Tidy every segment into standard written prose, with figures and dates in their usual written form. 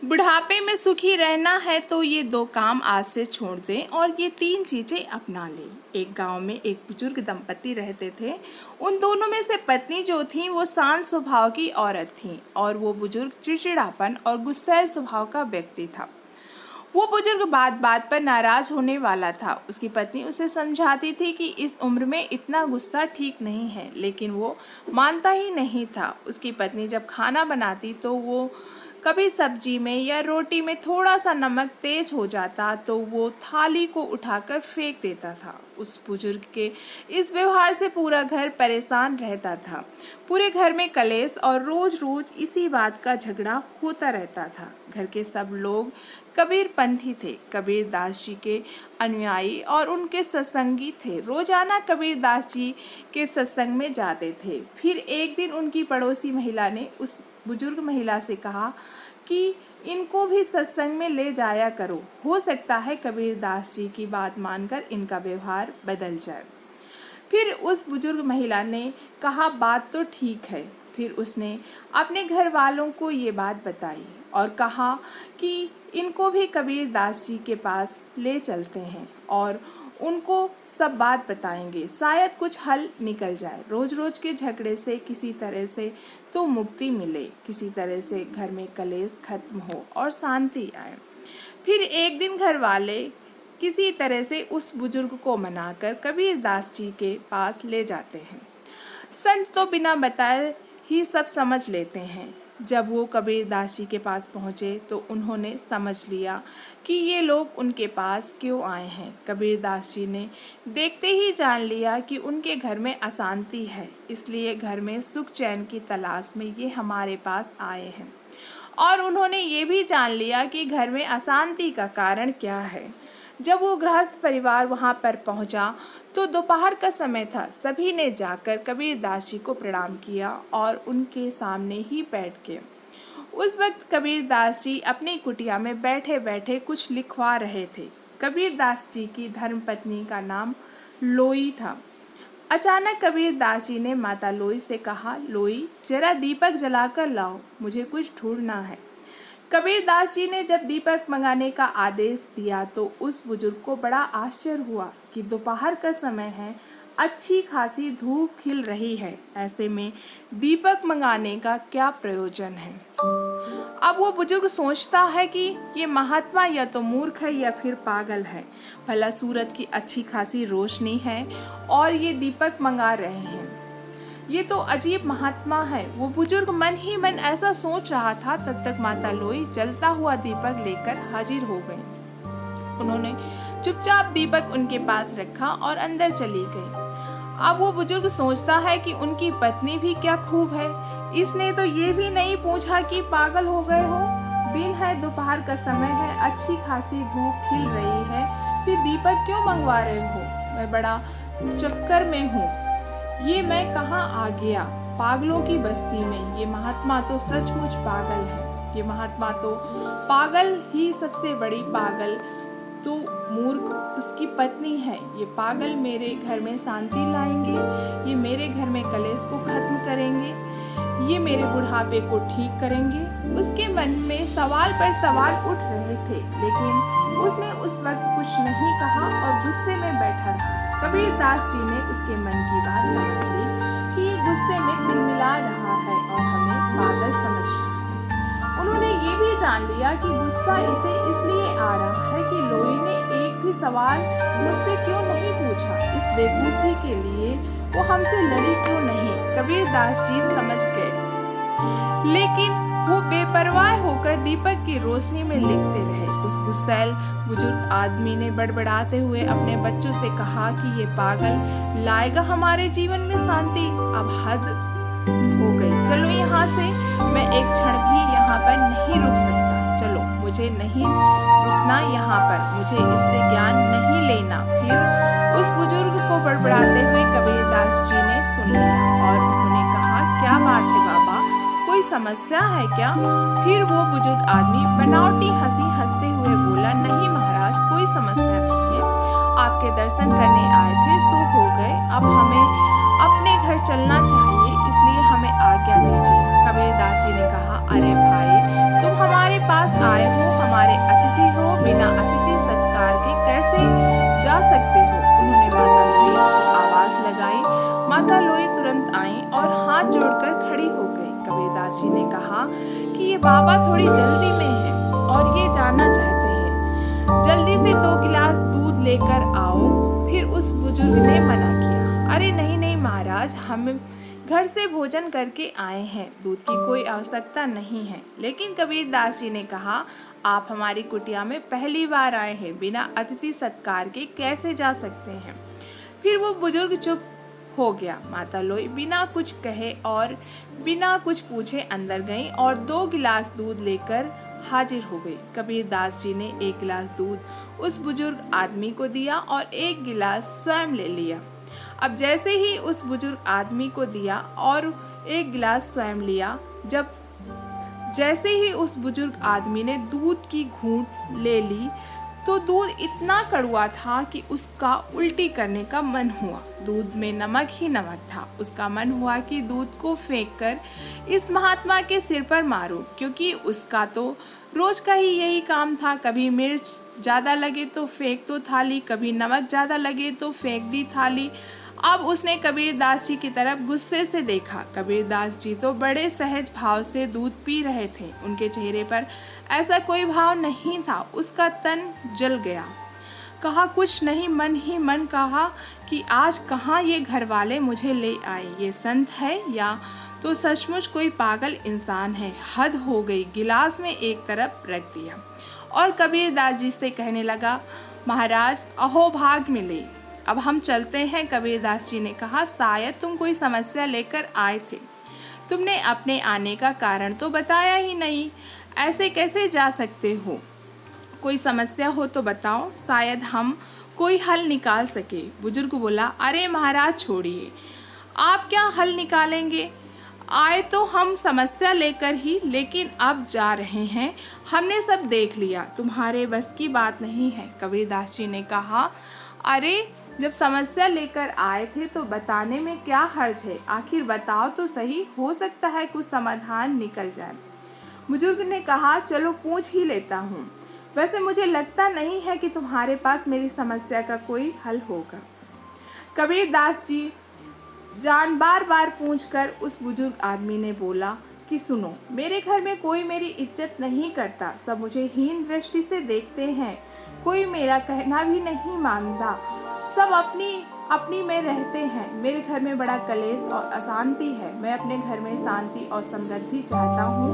बुढ़ापे में सुखी रहना है तो ये दो काम आज से छोड़ दें और ये तीन चीज़ें अपना लें। एक गांव में एक बुजुर्ग दंपति रहते थे। उन दोनों में से पत्नी जो थी वो शांत स्वभाव की औरत थी और वो बुजुर्ग चिड़चिड़ापन और गुस्सैल स्वभाव का व्यक्ति था। वो बुजुर्ग बात बात पर नाराज होने वाला था। उसकी पत्नी उसे समझाती थी कि इस उम्र में इतना गुस्सा ठीक नहीं है, लेकिन वो मानता ही नहीं था। उसकी पत्नी जब खाना बनाती तो वो कभी सब्जी में या रोटी में थोड़ा सा नमक तेज हो जाता तो वो थाली को उठाकर फेंक देता था। उस बुजुर्ग के इस व्यवहार से पूरा घर परेशान रहता था। पूरे घर में कलेश और रोज रोज इसी बात का झगड़ा होता रहता था। घर के सब लोग कबीरपंथी थे, कबीर दास जी के अनुयायी और उनके सत्संगी थे। रोजाना कबीर दास जी के सत्संग में जाते थे। फिर एक दिन उनकी पड़ोसी महिला ने उस बुजुर्ग महिला से कहा कि इनको भी सत्संग में ले जाया करो, हो सकता है कबीर दास जी की बात मानकर इनका व्यवहार बदल जाए। फिर उस बुजुर्ग महिला ने कहा बात तो ठीक है। फिर उसने अपने घर वालों को ये बात बताई और कहा कि इनको भी कबीर दास जी के पास ले चलते हैं और उनको सब बात बताएंगे, शायद कुछ हल निकल जाए। रोज रोज के झगड़े से किसी तरह से तो मुक्ति मिले, किसी तरह से घर में कलेश खत्म हो और शांति आए। फिर एक दिन घर वाले किसी तरह से उस बुजुर्ग को मनाकर कबीर दास जी के पास ले जाते हैं। संत तो बिना बताए ही सब समझ लेते हैं। जब वो कबीर दास जी के पास पहुँचे तो उन्होंने समझ लिया कि ये लोग उनके पास क्यों आए हैं। कबीर दास जी ने देखते ही जान लिया कि उनके घर में अशांति है, इसलिए घर में सुख चैन की तलाश में ये हमारे पास आए हैं। और उन्होंने ये भी जान लिया कि घर में अशांति का कारण क्या है। जब वो गृहस्थ परिवार वहाँ पर पहुँचा तो दोपहर का समय था। सभी ने जाकर कबीर दास जी को प्रणाम किया और उनके सामने ही बैठ गए। उस वक्त कबीर दास जी अपनी कुटिया में बैठे बैठे कुछ लिखवा रहे थे। कबीर दास जी की धर्मपत्नी का नाम लोई था। अचानक कबीर दास जी ने माता लोई से कहा, लोई जरा दीपक जलाकर लाओ, मुझे कुछ ढूंढना है। कबीर दास जी ने जब दीपक मंगाने का आदेश दिया तो उस बुजुर्ग को बड़ा आश्चर्य हुआ कि दोपहर का समय है, अच्छी खासी धूप खिल रही है, ऐसे में दीपक मंगाने का क्या प्रयोजन है। अब वो बुजुर्ग सोचता है कि ये महात्मा या तो मूर्ख है या फिर पागल है। भला सूरज की अच्छी खासी रोशनी है और ये दीपक मंगा रहे हैं, ये तो अजीब महात्मा है। वो बुजुर्ग मन ही मन ऐसा सोच रहा था। तब तक माता लोई जलता हुआ दीपक लेकर हाजिर हो गई। उन्होंने चुपचाप दीपक उनके पास रखा और अंदर चली गई। अब वो बुजुर्ग सोचता है कि उनकी पत्नी भी क्या खूब है, इसने तो ये भी नहीं पूछा कि पागल हो गए हो। दिन है, दोपहर का समय है, अच्छी खासी धूप खिल रही है, फिर दीपक क्यों मंगवा रहे हो? मैं बड़ा चक्कर में हूँ, ये मैं कहाँ आ गया? पागलों की बस्ती में। ये महात्मा तो सचमुच पागल है। ये महात्मा तो पागल ही, सबसे बड़ी पागल तो मूर्ख उसकी पत्नी है। ये पागल मेरे घर में शांति लाएंगे, ये मेरे घर में कलेश को खत्म करेंगे, ये मेरे बुढ़ापे को ठीक करेंगे। उसके मन में सवाल पर सवाल उठ रहे थे, लेकिन उसने उस वक्त कुछ नहीं कहा और गुस्से में बैठा रहा। कबीर दास जी ने उसके मन की बात समझ ली कि ये गुस्से में तिलमिला रहा है और हमें पागल समझ रहा है। उन्होंने ये भी जान लिया कि गुस्सा इसे इसलिए आ रहा है कि लोई ने एक भी सवाल मुझसे क्यों नहीं पूछा, इस बेवकूफ़ी के लिए वो हमसे लड़ी क्यों नहीं। कबीर दास जी समझ गए, लेकिन वो बेपरवाह होकर दीपक की रोशनी में लिखते रहे। उस गुस्सैल बुजुर्ग आदमी ने बड़बड़ाते हुए अपने बच्चों से कहा कि ये पागल लाएगा हमारे जीवन में शांति, अब हद हो गई। चलो यहाँ से, मैं एक क्षण भी यहाँ पर नहीं रुक सकता। चलो, मुझे नहीं रुकना यहाँ पर, मुझे इससे ज्ञान नहीं लेना। फिर उस बुजुर्ग को बड़बड़ाते हुए कबीर दास जी ने सुन लिया और उन्होंने कहा, क्या बात है बाबा, कोई समस्या है क्या? फिर वो बुजुर्ग आदमी बनावटी हंसी हंसते हुए बोला, नहीं महाराज, कोई समस्या नहीं है, आपके दर्शन करने आए थे सो हो गए, अब हमें अपने घर चलना चाहिए, इसलिए हमें आज्ञा दीजिए। कबीरदास जी ने कहा, अरे भाई, तुम हमारे पास आए हो, हमारे अतिथि हो, बिना अतिथि सत्कार के कैसे जा सकते हो। उन्होंने माता लोई को आवाज लगाई। माता लोई तुरंत आई और हाथ जोड़कर खड़ी हो गई। कबीरदास जी ने कहा कि ये बाबा थोड़ी जल्दी में है और ये जाना चाहते हैं, जल्दी से 2 गिलास दूध लेकर आओ। फिर उस बुजुर्ग ने मना किया, अरे नहीं नहीं महाराज, हम घर से भोजन करके आए हैं, दूध की कोई आवश्यकता नहीं है। लेकिन कबीरदास जी ने कहा, आप हमारी कुटिया में पहली बार आए हैं, बिना अतिथि सत्कार के कैसे जा सकते हैं। फिर वो बुजुर्ग चुप हो गया। माता लोई बिना कुछ कहे और बिना कुछ पूछे अंदर गई और 2 गिलास दूध लेकर हाजिर हो गई। कबीरदास जी ने 1 गिलास दूध उस बुजुर्ग आदमी को दिया और 1 गिलास स्वयं ले लिया। अब जैसे ही उस बुजुर्ग आदमी को दिया और 1 गिलास स्वयं लिया, जैसे ही उस बुजुर्ग आदमी ने दूध की घूंट ले ली तो दूध इतना कड़वा था कि उसका उल्टी करने का मन हुआ। दूध में नमक ही नमक था। उसका मन हुआ कि दूध को फेंककर इस महात्मा के सिर पर मारूं, क्योंकि उसका तो रोज का ही यही काम था। कभी मिर्च ज़्यादा लगे तो फेंक दो थाली, कभी नमक ज़्यादा लगे तो फेंक दी थाली। अब उसने कबीरदास जी की तरफ गुस्से से देखा। कबीरदास जी तो बड़े सहज भाव से दूध पी रहे थे। उनके चेहरे पर ऐसा कोई भाव नहीं था। उसका तन जल गया। कहा कुछ नहीं, मन ही मन कहा कि आज कहाँ ये घर वाले मुझे ले आए, ये संत है या तो सचमुच कोई पागल इंसान है। हद हो गई। गिलास में एक तरफ रख दिया और कबीरदास जी से कहने लगा, महाराज अहो भाग मिले, अब हम चलते हैं। कबीरदास जी ने कहा, शायद तुम कोई समस्या लेकर आए थे, तुमने अपने आने का कारण तो बताया ही नहीं, ऐसे कैसे जा सकते हो। कोई समस्या हो तो बताओ, शायद हम कोई हल निकाल सके। बुजुर्ग बोला, अरे महाराज छोड़िए, आप क्या हल निकालेंगे, आए तो हम समस्या लेकर ही, लेकिन अब जा रहे हैं, हमने सब देख लिया, तुम्हारे बस की बात नहीं है। कबीरदास जी ने कहा, अरे जब समस्या लेकर आए थे तो बताने में क्या हर्ज है, आखिर बताओ तो सही, हो सकता है कुछ समाधान निकल जाए। बुजुर्ग ने कहा, चलो पूछ ही लेता हूँ, वैसे मुझे लगता नहीं है कि तुम्हारे पास मेरी समस्या का कोई हल होगा। कबीरदास जी जान बार बार पूछकर उस बुजुर्ग आदमी ने बोला कि सुनो, मेरे घर में कोई मेरी इज्जत नहीं करता, सब मुझे हीन दृष्टि से देखते हैं, कोई मेरा कहना भी नहीं मानता, सब अपनी अपनी में रहते हैं। मेरे घर में बड़ा कलेश और अशांति है। मैं अपने घर में शांति और समृद्धि चाहता हूँ,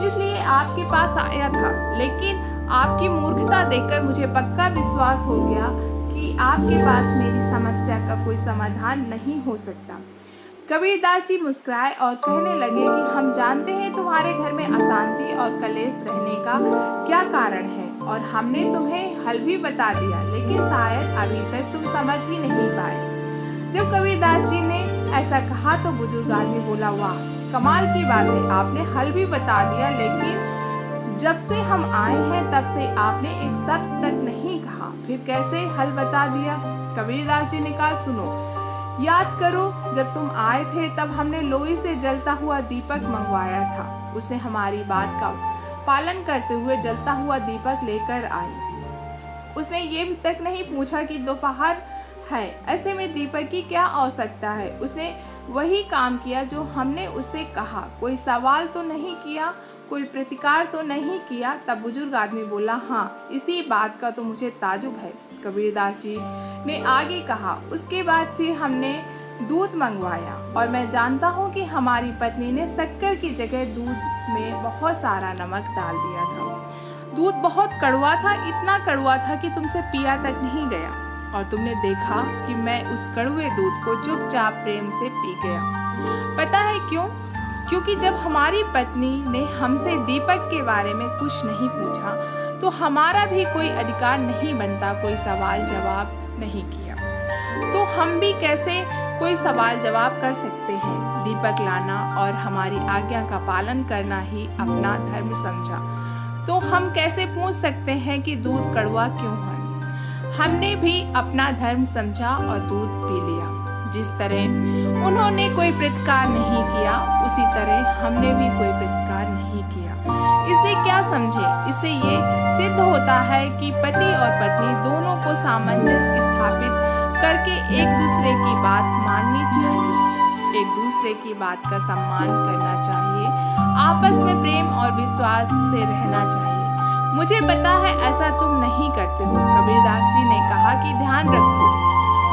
इसलिए आपके पास आया था। लेकिन आपकी मूर्खता देखकर मुझे पक्का विश्वास हो गया कि आपके पास मेरी समस्या का कोई समाधान नहीं हो सकता। कबीरदास जी मुस्कुराए और कहने लगे कि हम जानते हैं तुम्हारे घर में अशांति और कलेश रहने का क्या कारण है और हमने तुम्हें हल भी बता दिया, लेकिन शायद अभी तक तुम समझ ही नहीं पाए। जब कबीरदास जी ने ऐसा कहा तो बुजुर्ग आदमी बोला, वाह कमाल की बात है, आपने हल भी बता दिया, लेकिन जब से हम आए हैं तब से आपने एक शब्द तक नहीं कहा, फिर कैसे हल बता दिया। कबीरदास जी ने कहा, सुनो, याद करो जब तुम आए थे तब हमने लोई से जलता हुआ दीपक मंगवाया था। उसने हमारी बात का पालन करते हुए जलता हुआ दीपक लेकर आई। उसने ये भी तक नहीं पूछा कि दोपहर है, ऐसे में दीपक की क्या आवश्यकता है। उसने वही काम किया जो हमने उससे कहा, कोई सवाल तो नहीं किया, कोई प्रतिकार तो नहीं किया। तब बुजुर्ग आदमी बोला, हाँ इसी बात का तो मुझे ताजुब है। कबीरदास जी ने आगे कहा, उसके बाद फिर हमने दूध मंगवाया और मैं जानता हूँ कि हमारी पत्नी ने शक्कर की जगह दूध में बहुत सारा नमक डाल दिया था। दूध बहुत कड़वा था, इतना कड़वा था कि तुमसे पिया तक नहीं गया और तुमने देखा कि मैं उस कड़वे दूध को चुपचाप प्रेम से पी गया। पता है क्यों? क्योंकि जब हमारी पत्नी ने हमसे दीपक के बारे में कुछ नहीं पूछा तो हमारा भी कोई अधिकार नहीं बनता कोई सवाल जवाब नहीं किया, तो हम भी कैसे कोई सवाल जवाब कर सकते हैं। दीपक लाना और हमारी आज्ञा का पालन करना ही अपना धर्म समझा, तो हम कैसे पूछ सकते हैं कि दूध कड़वा क्यों है। हमने भी अपना धर्म समझा और दूध पी लिया। जिस तरह उन्होंने कोई प्रतिकार नहीं किया, उसी तरह हमने भी कोई प्रतिकार नहीं किया। इसे क्या समझे? इससे ये सिद्ध होता है कि पति और पत्नी दोनों को सामंजस्य स्थापित करके एक दूसरे की बात माननी चाहिए, एक दूसरे की बात का सम्मान करना चाहिए, आपस में प्रेम और विश्वास से रहना चाहिए। मुझे पता है ऐसा तुम नहीं करते हो। कबीरदास जी ने कहा कि ध्यान रखो,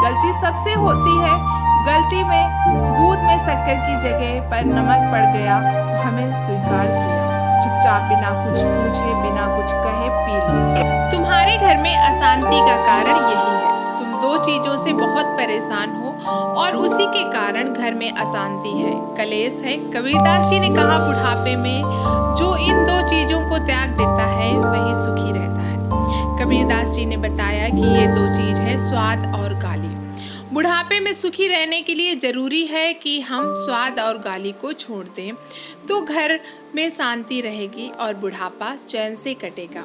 गलती सबसे होती है। गलती में दूध में शक्कर की जगह पर नमक पड़ गया तो हमें स्वीकार किया, चुपचाप बिना कुछ पूछे बिना कुछ कहे पी ली। तुम्हारे घर में अशांति का कारण यही है, तुम दो चीजों से बहुत परेशान हो और उसी के कारण घर में अशांति है, कलेश है। कबीरदास जी ने कहा बुढ़ापे में जो इन दो चीजों को त्याग देता है वही सुखी रहता है। कबीरदास जी ने बताया कि ये दो चीज है स्वाद और गाली। बुढ़ापे में सुखी रहने के लिए जरूरी है कि हम स्वाद और गाली को छोड़ दें, तो घर में शांति रहेगी और बुढ़ापा चैन से कटेगा।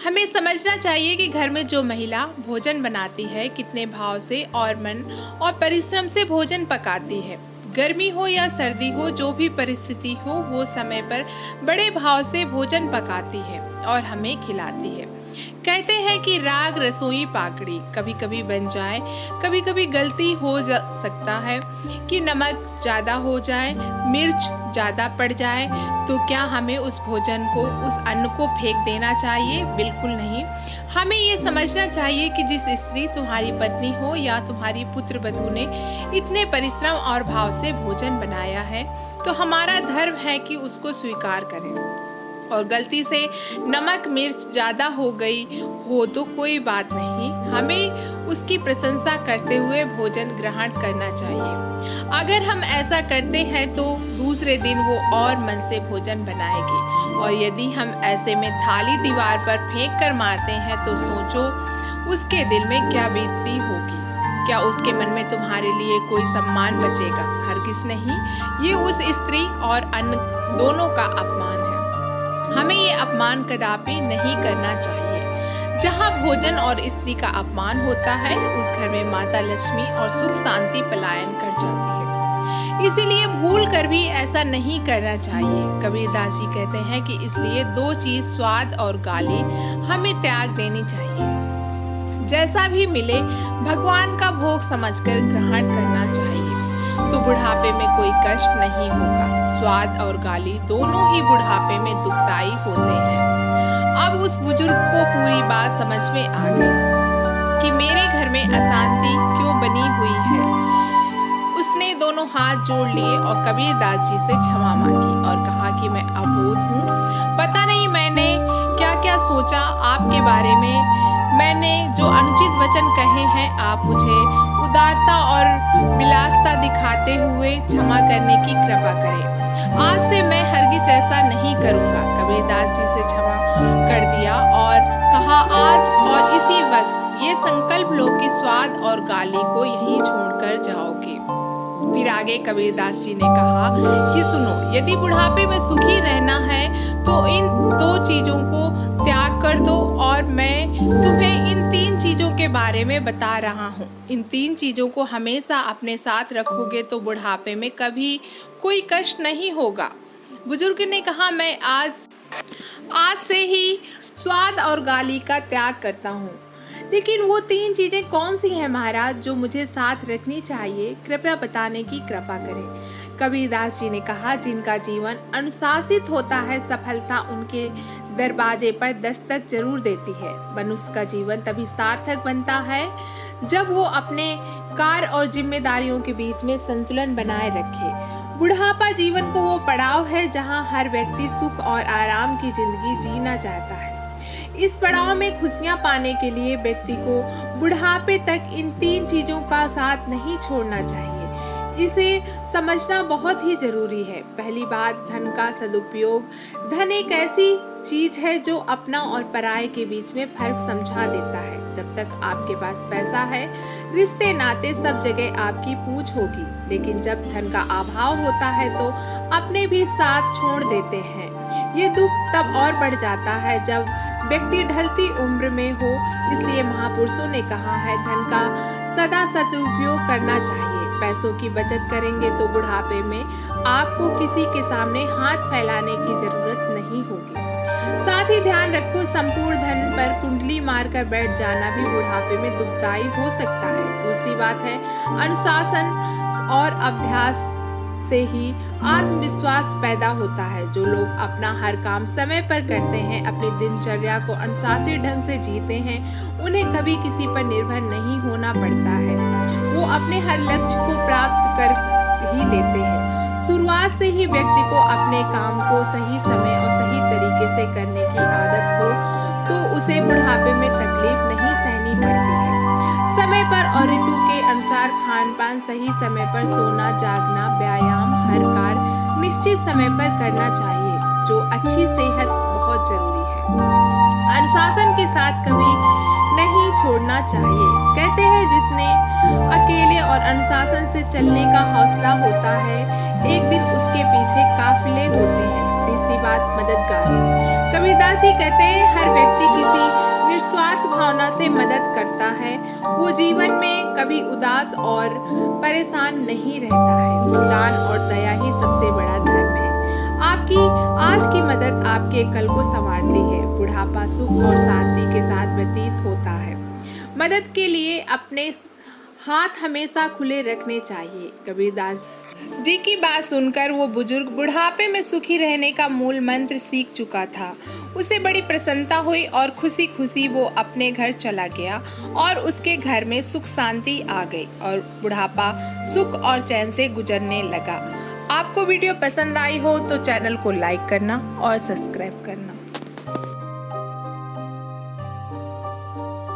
हमें समझना चाहिए कि घर में जो महिला भोजन बनाती है कितने भाव से और मन और परिश्रम से भोजन पकाती है। गर्मी हो या सर्दी हो, जो भी परिस्थिति हो, वो समय पर बड़े भाव से भोजन पकाती है और हमें खिलाती है। कहते हैं कि राग रसोई पाकड़ी कभी कभी बन जाए, कभी कभी गलती हो सकता है कि नमक ज़्यादा हो जाए, मिर्च ज़्यादा पड़ जाए, तो क्या हमें उस भोजन को, उस अन्न को फेंक देना चाहिए? बिल्कुल नहीं। हमें ये समझना चाहिए कि जिस स्त्री तुम्हारी पत्नी हो या तुम्हारी पुत्र वधू ने इतने परिश्रम और भाव से भोजन बनाया है, तो हमारा धर्म है कि उसको स्वीकार करें। और गलती से नमक मिर्च ज़्यादा हो गई हो तो कोई बात नहीं, हमें उसकी प्रशंसा करते हुए भोजन ग्रहण करना चाहिए। अगर हम ऐसा करते हैं तो दूसरे दिन वो और मन से भोजन बनाएगी, और यदि हम ऐसे में थाली दीवार पर फेंक कर मारते हैं तो सोचो उसके दिल में क्या बीतती होगी। क्या उसके मन में तुम्हारे लिए कोई सम्मान बचेगा? हरगिज़ नहीं। ये उस स्त्री और अन्न दोनों का अपमान है। हमें ये अपमान कदापि नहीं करना चाहिए। जहाँ भोजन और स्त्री का अपमान होता है, उस घर में माता लक्ष्मी और सुख शांति पलायन कर जाती है। इसीलिए भूल कर भी ऐसा नहीं करना चाहिए। कबीरदास जी कहते हैं कि इसलिए दो चीज स्वाद और गाली हमें त्याग देनी चाहिए। जैसा भी मिले भगवान का भोग समझकर ग्रहण करना चाहिए, तो बुढ़ापे में कोई कष्ट नहीं होगा। स्वाद और गाली दोनों ही बुढ़ापे में दुखदाई होते हैं। अब उस बुजुर्ग को पूरी बात समझ में आ गई कि मेरे घर में अशांति क्यों बनी हुई है। उसने दोनों हाथ जोड़ लिए और कबीरदास जी से क्षमा मांगी और कहा कि मैं अबोध हूँ, पता नहीं मैंने क्या क्या सोचा आपके बारे में। मैंने जो अनुचित वचन कहे हैं, आप मुझे उदारता और विलासता दिखाते हुए क्षमा करने की कृपा करें। आज से मैं हरगिज ऐसा नहीं करूँगा। कबीरदास जी से क्षमा कर दिया और कहा आज और इसी वक्त ये संकल्प लो कि स्वाद और गाली को यहीं छोड़कर जाओगे। फिर आगे कबीरदास जी ने कहा कि सुनो, यदि बुढ़ापे में सुखी रहना है तो इन दो चीज़ों को त्याग कर दो, और मैं तुम्हें इन तीन चीज़ों के बारे में बता रहा हूँ। इन तीन चीज़ों को हमेशा अपने साथ रखोगे तो बुढ़ापे में कभी कोई कष्ट नहीं होगा। बुजुर्ग ने कहा मैं आज से ही स्वाद और गाली का त्याग करता हूँ, लेकिन वो तीन चीज़ें कौन सी हैं महाराज जो मुझे साथ रखनी चाहिए? कृपया बताने की कृपा करें। कबीरदास जी ने कहा जिनका जीवन अनुशासित होता है, सफलता उनके दरवाजे पर दस्तक जरूर देती है। मनुष्य का जीवन तभी सार्थक बनता है जब वो अपने कार्य और जिम्मेदारियों के बीच में संतुलन बनाए रखे। बुढ़ापा जीवन को वो पड़ाव है जहाँ हर व्यक्ति सुख और आराम की जिंदगी जीना चाहता है। इस पड़ाव में खुशियां पाने के लिए व्यक्ति को बुढ़ापे तक इन तीन चीजों का साथ नहीं छोड़ना चाहिए। इसे समझना बहुत ही जरूरी है। पहली बात, धन का सदुपयोग। धन एक ऐसी चीज है जो अपना और पराये के बीच में फर्क समझा देता है। जब तक आपके पास पैसा है, रिश्ते नाते सब जगह आपकी पूछ होगी, लेकिन जब धन का अभाव होता है तो अपने भी साथ छोड़ देते हैं। ये दुख तब और बढ़ जाता है जब व्यक्ति ढलती उम्र में हो। इसलिए महापुरुषों ने कहा है धन का सदा सदुपयोग करना चाहिए। पैसों की बचत करेंगे तो बुढ़ापे में आपको किसी के सामने हाथ फैलाने की जरूरत नहीं होगी। साथ ही ध्यान रखो, संपूर्ण धन पर कुंडली मारकर बैठ जाना भी बुढ़ापे में दुखदायी हो सकता है। दूसरी बात है, अनुशासन और अभ्यास से ही आत्मविश्वास पैदा होता है। जो लोग अपना हर काम समय पर करते हैं, अपनी दिनचर्या को अनुशासित ढंग से जीते हैं, उन्हें कभी किसी पर निर्भर नहीं होना पड़ता है। वो अपने हर लक्ष्य को प्राप्त कर ही लेते हैं। शुरुआत से ही व्यक्ति को अपने काम को सही समय और सही तरीके से करने की आदत हो तो उसे बुढ़ापे में तकलीफ नहीं सहनी पड़ती है। समय पर और ऋतु के अनुसार खान पान, सही समय पर सोना जागना, व्यायाम, हर कार्य निश्चित समय पर करना चाहिए, जो अच्छी सेहत बहुत जरूरी है। अनुशासन के साथ कभी नहीं छोड़ना चाहिए। कहते हैं जिसने अकेले और अनुशासन से चलने का हौसला होता है, एक दिन उसके पीछे काफिले होते हैं। तीसरी बात, मददगार। कबीरदास जी कहते हैं हर व्यक्ति किसी निस्वार्थ भावना से मदद करता है, वो जीवन में कभी उदास और परेशान नहीं रहता है। दान और दया ही सबसे बड़ा धर्म है। आपकी आज की मदद आपके कल को संवारती है। बुढ़ापा सुख और शांति के साथ व्यतीत होता है। मदद के लिए अपने हाथ हमेशा खुले रखने चाहिए। कबीरदास जी की बात सुनकर वो बुजुर्ग बुढ़ापे में सुखी रहने का मूल मंत्र सीख चुका था। उसे बड़ी प्रसन्नता हुई और खुशी खुशी वो अपने घर चला गया और उसके घर में सुख शांति आ गई और बुढ़ापा सुख और चैन से गुजरने लगा। आपको वीडियो पसंद आई हो तो चैनल को लाइक करना और सब्सक्राइब करना।